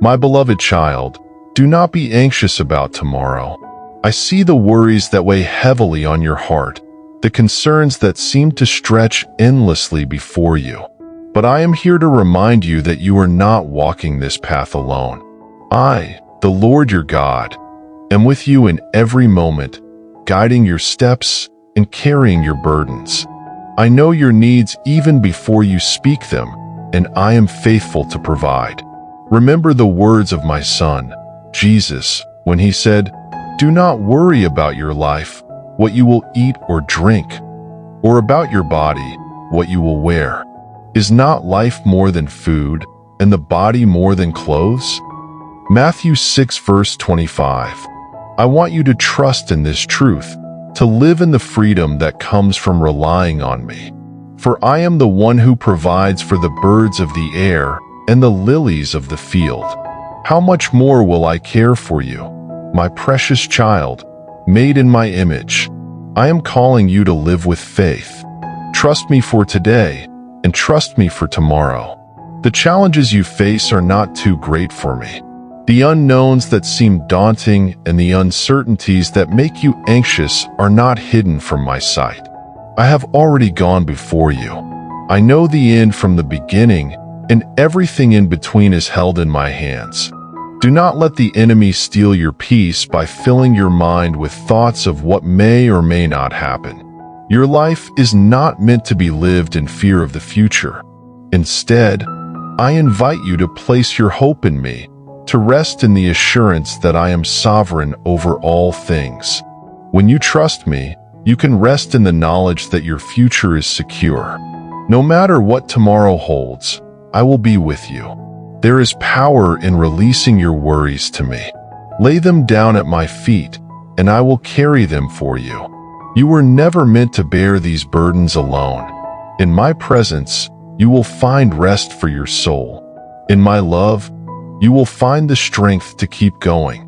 My beloved child, do not be anxious about tomorrow. I see the worries that weigh heavily on your heart, the concerns that seem to stretch endlessly before you. But I am here to remind you that you are not walking this path alone. I, the Lord your God, am with you in every moment, guiding your steps and carrying your burdens. I know your needs even before you speak them, and I am faithful to provide. Remember the words of my Son, Jesus, when he said, "Do not worry about your life, what you will eat or drink, or about your body, what you will wear. Is not life more than food, and the body more than clothes?" Matthew 6 verse 25. I want you to trust in this truth, to live in the freedom that comes from relying on me. For I am the one who provides for the birds of the air and the lilies of the field. How much more will I care for you, my precious child, made in my image? I am calling you to live with faith. Trust me for today, and trust me for tomorrow. The challenges you face are not too great for me. The unknowns that seem daunting and the uncertainties that make you anxious are not hidden from my sight. I have already gone before you. I know the end from the beginning, and everything in between is held in my hands. Do not let the enemy steal your peace by filling your mind with thoughts of what may or may not happen. Your life is not meant to be lived in fear of the future. Instead, I invite you to place your hope in me, to rest in the assurance that I am sovereign over all things. When you trust me, you can rest in the knowledge that your future is secure. No matter what tomorrow holds, I will be with you. There is power in releasing your worries to me. Lay them down at my feet, and I will carry them for you. You were never meant to bear these burdens alone. In my presence, you will find rest for your soul. In my love, you will find the strength to keep going.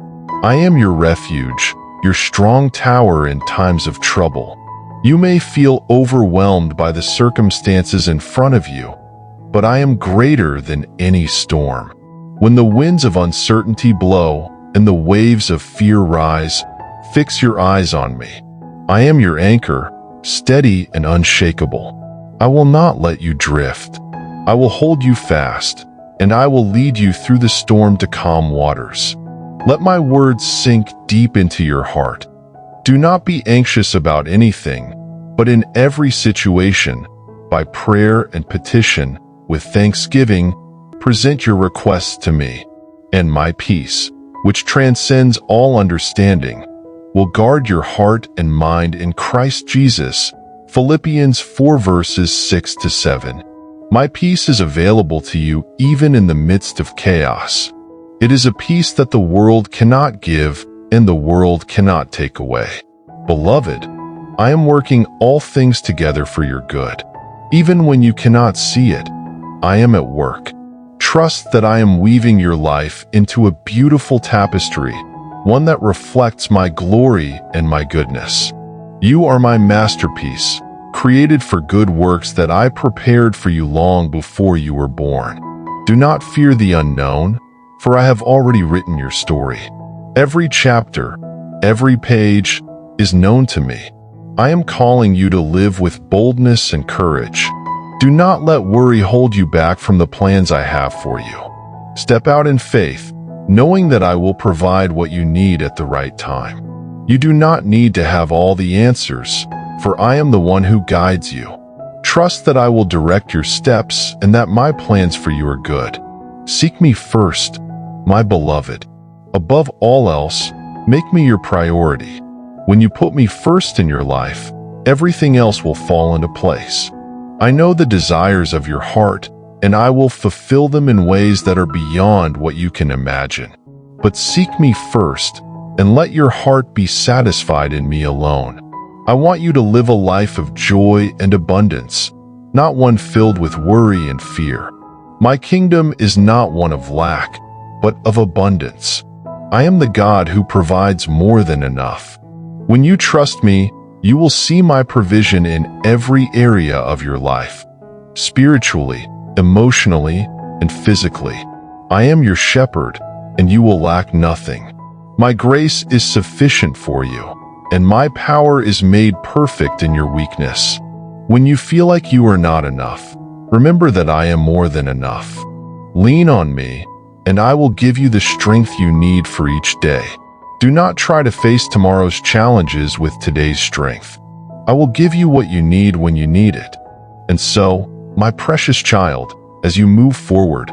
I am your refuge, your strong tower in times of trouble. You may feel overwhelmed by the circumstances in front of you, but I am greater than any storm. When the winds of uncertainty blow and the waves of fear rise, fix your eyes on me. I am your anchor, steady and unshakable. I will not let you drift. I will hold you fast, and I will lead you through the storm to calm waters. Let my words sink deep into your heart. Do not be anxious about anything, but in every situation, by prayer and petition, with thanksgiving, present your requests to me, and my peace, which transcends all understanding, will guard your heart and mind in Christ Jesus. Philippians 4 verses 6 to 7. My peace is available to you even in the midst of chaos. It is a peace that the world cannot give and the world cannot take away. Beloved, I am working all things together for your good. Even when you cannot see it, I am at work. Trust that I am weaving your life into a beautiful tapestry, one that reflects my glory and my goodness. You are my masterpiece, created for good works that I prepared for you long before you were born. Do not fear the unknown, for I have already written your story. Every chapter, every page is known to me. I am calling you to live with boldness and courage. Do not let worry hold you back from the plans I have for you. Step out in faith, knowing that I will provide what you need at the right time. You do not need to have all the answers, for I am the one who guides you. Trust that I will direct your steps and that my plans for you are good. Seek me first, my beloved. Above all else, make me your priority. When you put me first in your life, everything else will fall into place. I know the desires of your heart, and I will fulfill them in ways that are beyond what you can imagine. But seek me first, and let your heart be satisfied in me alone. I want you to live a life of joy and abundance, not one filled with worry and fear. My kingdom is not one of lack, but of abundance. I am the God who provides more than enough. When you trust me, you will see my provision in every area of your life, spiritually, emotionally, and physically. I am your shepherd, and you will lack nothing. My grace is sufficient for you, and my power is made perfect in your weakness. When you feel like you are not enough, remember that I am more than enough. Lean on me, and I will give you the strength you need for each day. Do not try to face tomorrow's challenges with today's strength. I will give you what you need when you need it. And so, my precious child, as you move forward,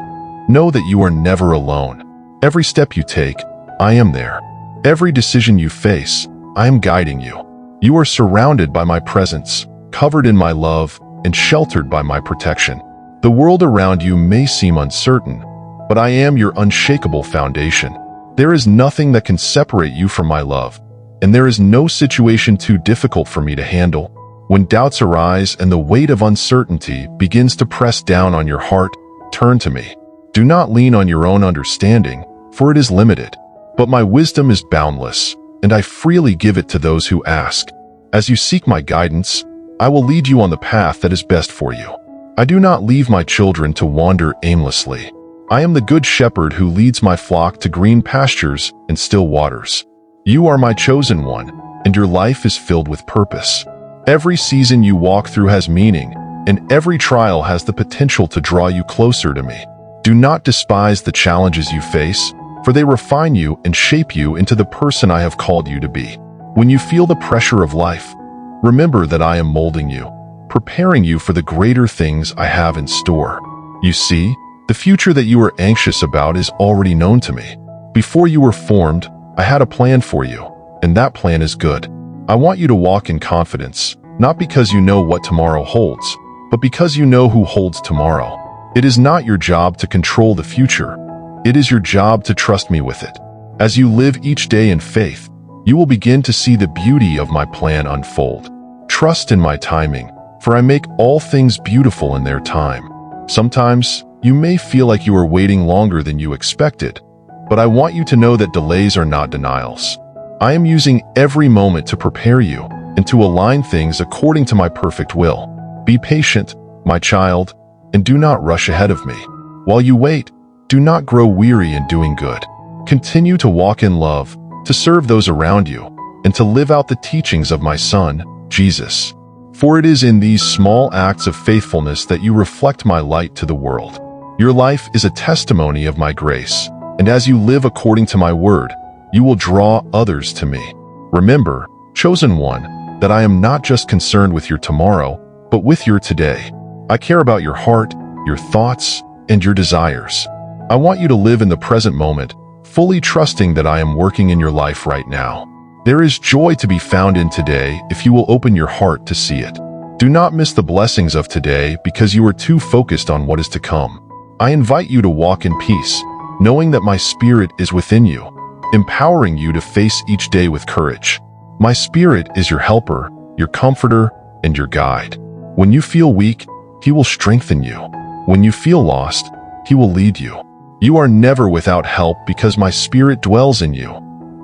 know that you are never alone. Every step you take, I am there. Every decision you face, I am guiding you. You are surrounded by my presence, covered in my love, and sheltered by my protection. The world around you may seem uncertain, but I am your unshakable foundation. There is nothing that can separate you from my love, and there is no situation too difficult for me to handle. When doubts arise and the weight of uncertainty begins to press down on your heart, turn to me. Do not lean on your own understanding, for it is limited. But my wisdom is boundless, and I freely give it to those who ask. As you seek my guidance, I will lead you on the path that is best for you. I do not leave my children to wander aimlessly. I am the good shepherd who leads my flock to green pastures and still waters. You are my chosen one, and your life is filled with purpose. Every season you walk through has meaning, and every trial has the potential to draw you closer to me. Do not despise the challenges you face, for they refine you and shape you into the person I have called you to be. When you feel the pressure of life, remember that I am molding you, preparing you for the greater things I have in store. You see, the future that you are anxious about is already known to me. Before you were formed, I had a plan for you, and that plan is good. I want you to walk in confidence, not because you know what tomorrow holds, but because you know who holds tomorrow. It is not your job to control the future. It is your job to trust me with it. As you live each day in faith, you will begin to see the beauty of my plan unfold. Trust in my timing, for I make all things beautiful in their time. Sometimes, you may feel like you are waiting longer than you expected, but I want you to know that delays are not denials. I am using every moment to prepare you and to align things according to my perfect will. Be patient, my child, and do not rush ahead of me. While you wait, do not grow weary in doing good. Continue to walk in love, to serve those around you, and to live out the teachings of my Son, Jesus. For it is in these small acts of faithfulness that you reflect my light to the world. Your life is a testimony of my grace, and as you live according to my word, you will draw others to me. Remember, chosen one, that I am not just concerned with your tomorrow, but with your today. I care about your heart, your thoughts, and your desires. I want you to live in the present moment, fully trusting that I am working in your life right now. There is joy to be found in today if you will open your heart to see it. Do not miss the blessings of today because you are too focused on what is to come. I invite you to walk in peace, knowing that my spirit is within you, empowering you to face each day with courage. My spirit is your helper, your comforter, and your guide. When you feel weak, he will strengthen you. When you feel lost, he will lead you. You are never without help because my spirit dwells in you,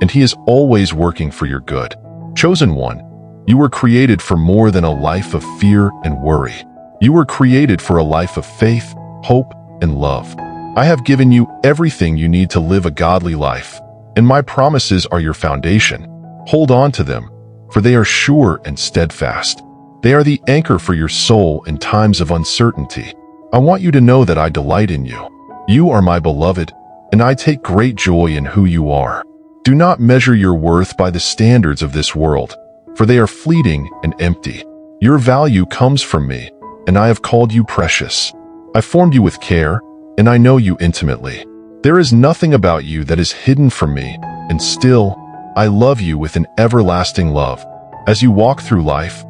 and he is always working for your good. Chosen one, you were created for more than a life of fear and worry. You were created for a life of faith, hope, and love. I have given you everything you need to live a godly life, and my promises are your foundation. Hold on to them, for they are sure and steadfast. They are the anchor for your soul in times of uncertainty. I want you to know that I delight in you. You are my beloved, and I take great joy in who you are. Do not measure your worth by the standards of this world, for they are fleeting and empty. Your value comes from me, and I have called you precious. I formed you with care, and I know you intimately. There is nothing about you that is hidden from me, and still, I love you with an everlasting love. As you walk through life,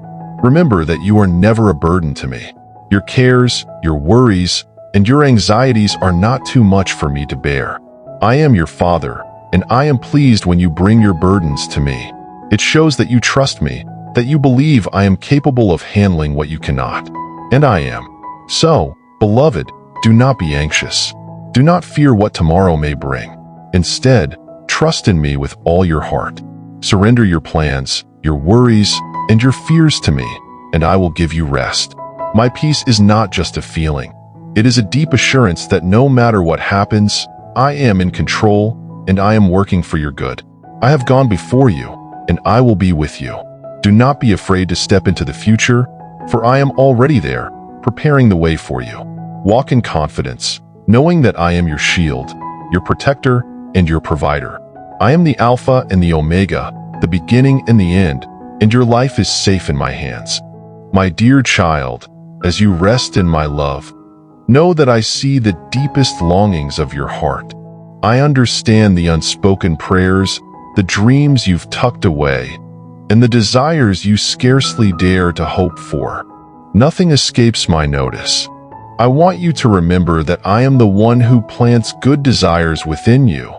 remember that you are never a burden to me. Your cares, your worries, and your anxieties are not too much for me to bear. I am your Father, and I am pleased when you bring your burdens to me. It shows that you trust me, that you believe I am capable of handling what you cannot. And I am. So, beloved, do not be anxious. Do not fear what tomorrow may bring. Instead, trust in me with all your heart. Surrender your plans, your worries, and your fears to me, and I will give you rest. My peace is not just a feeling. It is a deep assurance that no matter what happens, I am in control, and I am working for your good. I have gone before you, and I will be with you. Do not be afraid to step into the future, for I am already there, preparing the way for you. Walk in confidence, knowing that I am your shield, your protector, and your provider. I am the Alpha and the Omega, the beginning and the end, and your life is safe in my hands. My dear child, as you rest in my love, know that I see the deepest longings of your heart. I understand the unspoken prayers, the dreams you've tucked away, and the desires you scarcely dare to hope for. Nothing escapes my notice. I want you to remember that I am the one who plants good desires within you,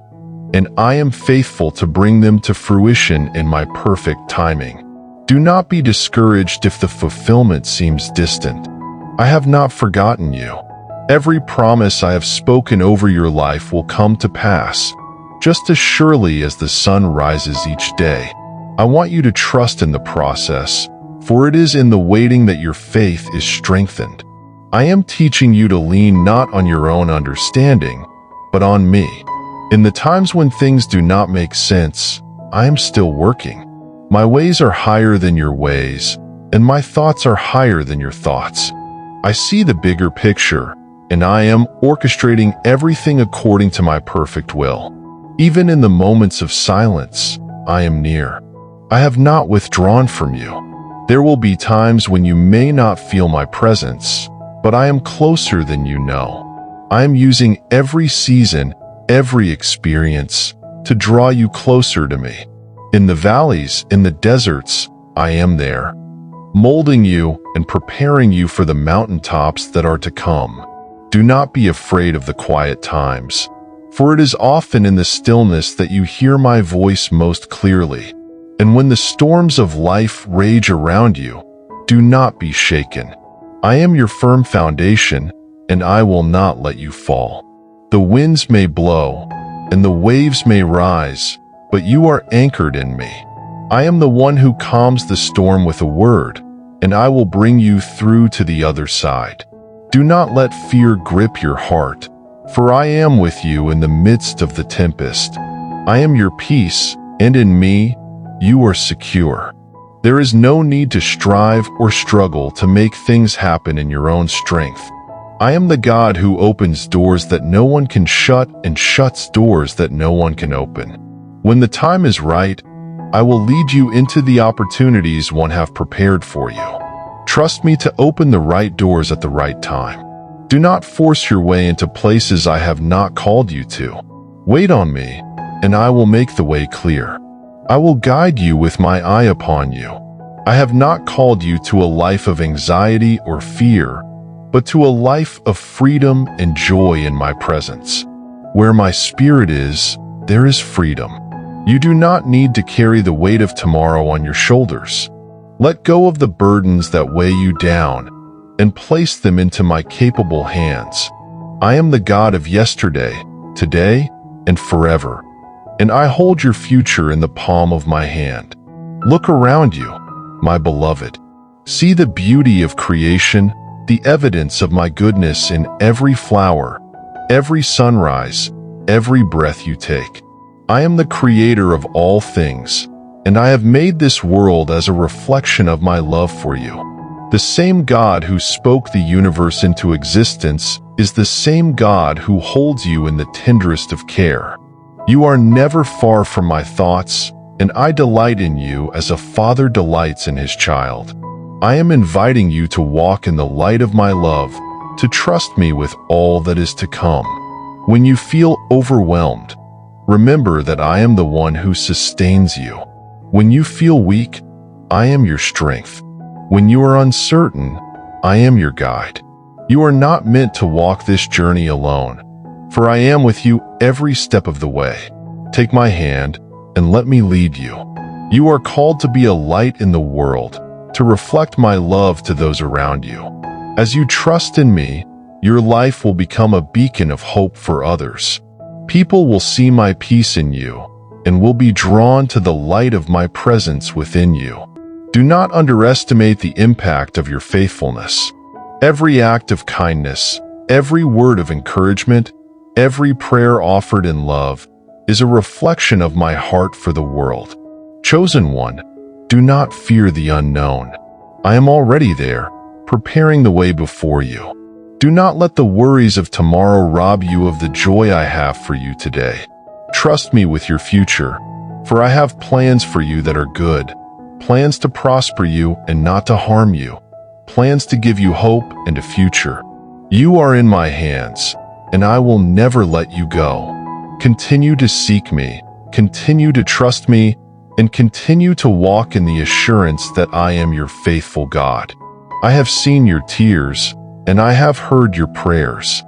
and I am faithful to bring them to fruition in my perfect timing. Do not be discouraged if the fulfillment seems distant. I have not forgotten you. Every promise I have spoken over your life will come to pass, just as surely as the sun rises each day. I want you to trust in the process, for it is in the waiting that your faith is strengthened. I am teaching you to lean not on your own understanding, but on me. In the times when things do not make sense, I am still working. My ways are higher than your ways, and my thoughts are higher than your thoughts. I see the bigger picture, and I am orchestrating everything according to my perfect will. Even in the moments of silence, I am near. I have not withdrawn from you. There will be times when you may not feel my presence, but I am closer than you know. I am using every season, every experience, to draw you closer to me. In the valleys, in the deserts, I am there, molding you and preparing you for the mountaintops that are to come. Do not be afraid of the quiet times, for it is often in the stillness that you hear my voice most clearly. And when the storms of life rage around you, do not be shaken. I am your firm foundation, and I will not let you fall. The winds may blow, and the waves may rise, but you are anchored in me. I am the one who calms the storm with a word, and I will bring you through to the other side. Do not let fear grip your heart, for I am with you in the midst of the tempest. I am your peace, and in me, you are secure. There is no need to strive or struggle to make things happen in your own strength. I am the God who opens doors that no one can shut and shuts doors that no one can open. When the time is right, I will lead you into the opportunities one have prepared for you. Trust me to open the right doors at the right time. Do not force your way into places I have not called you to. Wait on me, and I will make the way clear. I will guide you with my eye upon you. I have not called you to a life of anxiety or fear, but to a life of freedom and joy in my presence. Where my spirit is, there is freedom. You do not need to carry the weight of tomorrow on your shoulders. Let go of the burdens that weigh you down and place them into my capable hands. I am the God of yesterday, today, and forever, and I hold your future in the palm of my hand. Look around you, my beloved. See the beauty of creation, the evidence of my goodness in every flower, every sunrise, every breath you take. I am the creator of all things, and I have made this world as a reflection of my love for you. The same God who spoke the universe into existence is the same God who holds you in the tenderest of care. You are never far from my thoughts, and I delight in you as a father delights in his child. I am inviting you to walk in the light of my love, to trust me with all that is to come. When you feel overwhelmed, remember that I am the one who sustains you. When you feel weak, I am your strength. When you are uncertain, I am your guide. You are not meant to walk this journey alone, for I am with you every step of the way. Take my hand and let me lead you. You are called to be a light in the world, to reflect my love to those around you. As you trust in me, your life will become a beacon of hope for others. People will see my peace in you and will be drawn to the light of my presence within you. Do not underestimate the impact of your faithfulness. Every act of kindness, every word of encouragement, Every prayer offered in love is a reflection of my heart for the world. Chosen one, do not fear the unknown. I am already there, preparing the way before you. Do not let the worries of tomorrow rob you of the joy I have for you today. Trust me with your future, for I have plans for you that are good, plans to prosper you and not to harm you, plans to give you hope and a future. You are in my hands, and I will never let you go. Continue to seek me, continue to trust me, and continue to walk in the assurance that I am your faithful God. I have seen your tears, and I have heard your prayers.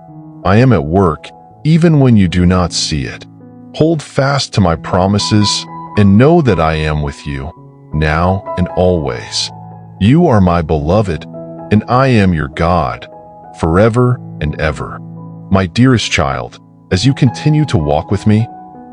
I am at work, even when you do not see it. Hold fast to my promises, and know that I am with you, now and always. You are my beloved, and I am your God, forever and ever. My dearest child, as you continue to walk with me,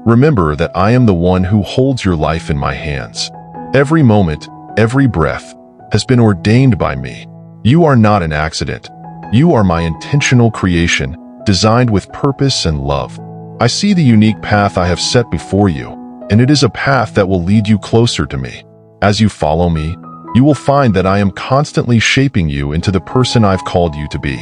remember that I am the one who holds your life in my hands. Every moment, every breath, has been ordained by me. You are not an accident. You are my intentional creation, designed with purpose and love. I see the unique path I have set before you, and it is a path that will lead you closer to me. As you follow me, you will find that I am constantly shaping you into the person I've called you to be.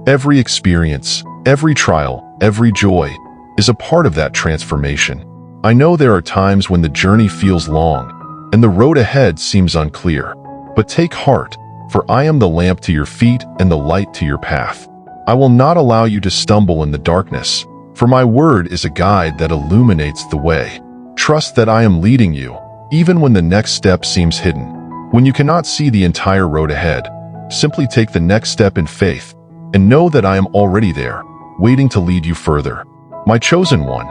Every experience, every trial, every joy is a part of that transformation. I know there are times when the journey feels long and the road ahead seems unclear. But take heart, for I am the lamp to your feet and the light to your path. I will not allow you to stumble in the darkness, for my word is a guide that illuminates the way. Trust that I am leading you, even when the next step seems hidden. When you cannot see the entire road ahead, simply take the next step in faith and know that I am already there, waiting to lead you further. My chosen one,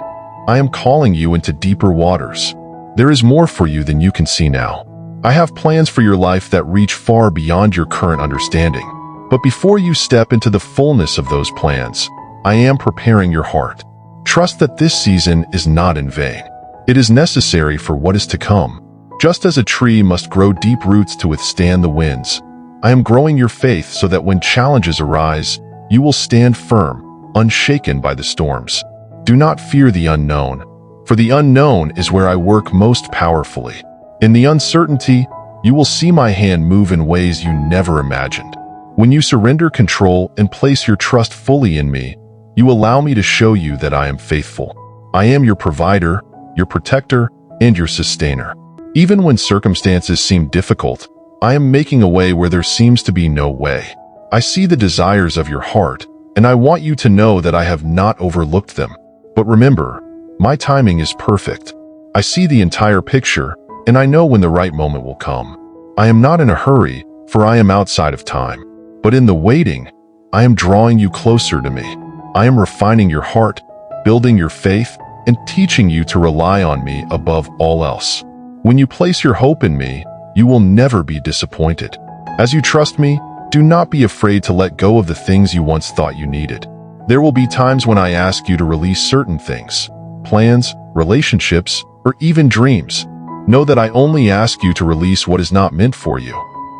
I am calling you into deeper waters. There is more for you than you can see now. I have plans for your life that reach far beyond your current understanding. But before you step into the fullness of those plans, I am preparing your heart. Trust that this season is not in vain. It is necessary for what is to come. Just as a tree must grow deep roots to withstand the winds, I am growing your faith so that when challenges arise, you will stand firm, unshaken by the storms. Do not fear the unknown, for the unknown is where I work most powerfully. In the uncertainty, you will see my hand move in ways you never imagined. When you surrender control and place your trust fully in me, you allow me to show you that I am faithful. I am your provider, your protector, and your sustainer. Even when circumstances seem difficult, I am making a way where there seems to be no way. I see the desires of your heart, and I want you to know that I have not overlooked them. But remember, my timing is perfect. I see the entire picture, and I know when the right moment will come. I am not in a hurry, for I am outside of time. But in the waiting, I am drawing you closer to me. I am refining your heart, building your faith, and teaching you to rely on me above all else. When you place your hope in me, you will never be disappointed. As you trust me, do not be afraid to let go of the things you once thought you needed. There will be times when I ask you to release certain things, plans, relationships, or even dreams. Know that I only ask you to release what is not meant for you,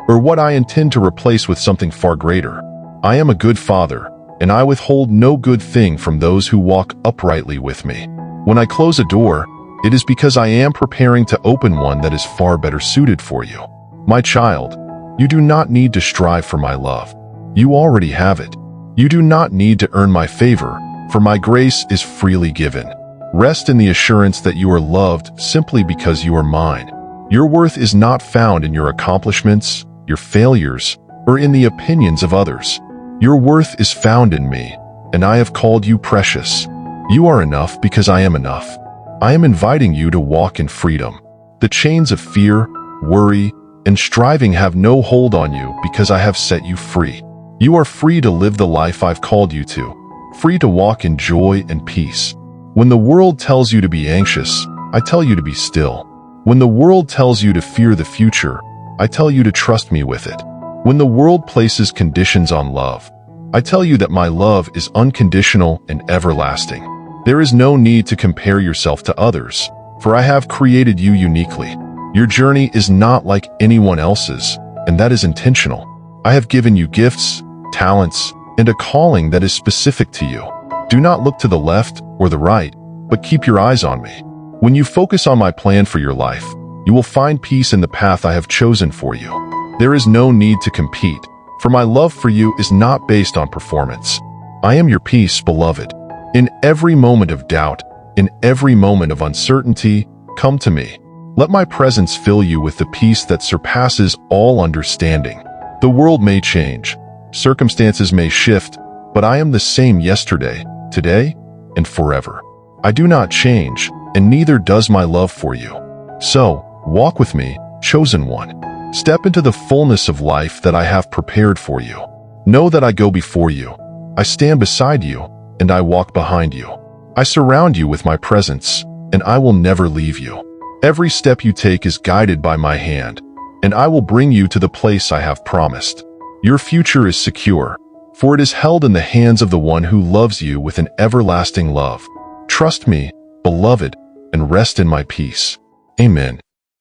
or what I intend to replace with something far greater. I am a good father, and I withhold no good thing from those who walk uprightly with me. When I close a door, it is because I am preparing to open one that is far better suited for you. My child, you do not need to strive for my love. You already have it. You do not need to earn my favor, for my grace is freely given. Rest in the assurance that you are loved simply because you are mine. Your worth is not found in your accomplishments, your failures, or in the opinions of others. Your worth is found in me, and I have called you precious. You are enough because I am enough. I am inviting you to walk in freedom. The chains of fear, worry, and striving have no hold on you because I have set you free. You are free to live the life I've called you to, free to walk in joy and peace. When the world tells you to be anxious, I tell you to be still. When the world tells you to fear the future, I tell you to trust me with it. When the world places conditions on love, I tell you that my love is unconditional and everlasting. There is no need to compare yourself to others, for I have created you uniquely. Your journey is not like anyone else's, and that is intentional. I have given you gifts, talents, and a calling that is specific to you. Do not look to the left or the right, but keep your eyes on me. When you focus on my plan for your life, you will find peace in the path I have chosen for you. There is no need to compete, for my love for you is not based on performance. I am your peace, beloved. In every moment of doubt, in every moment of uncertainty, come to me. Let my presence fill you with the peace that surpasses all understanding. The world may change, circumstances may shift, but I am the same yesterday, today, and forever. I do not change, and neither does my love for you. So, walk with me, chosen one. Step into the fullness of life that I have prepared for you. Know that I go before you. I stand beside you, and I walk behind you. I surround you with my presence, and I will never leave you. Every step you take is guided by my hand, and I will bring you to the place I have promised. Your future is secure, for it is held in the hands of the one who loves you with an everlasting love. Trust me, beloved, and rest in my peace. Amen.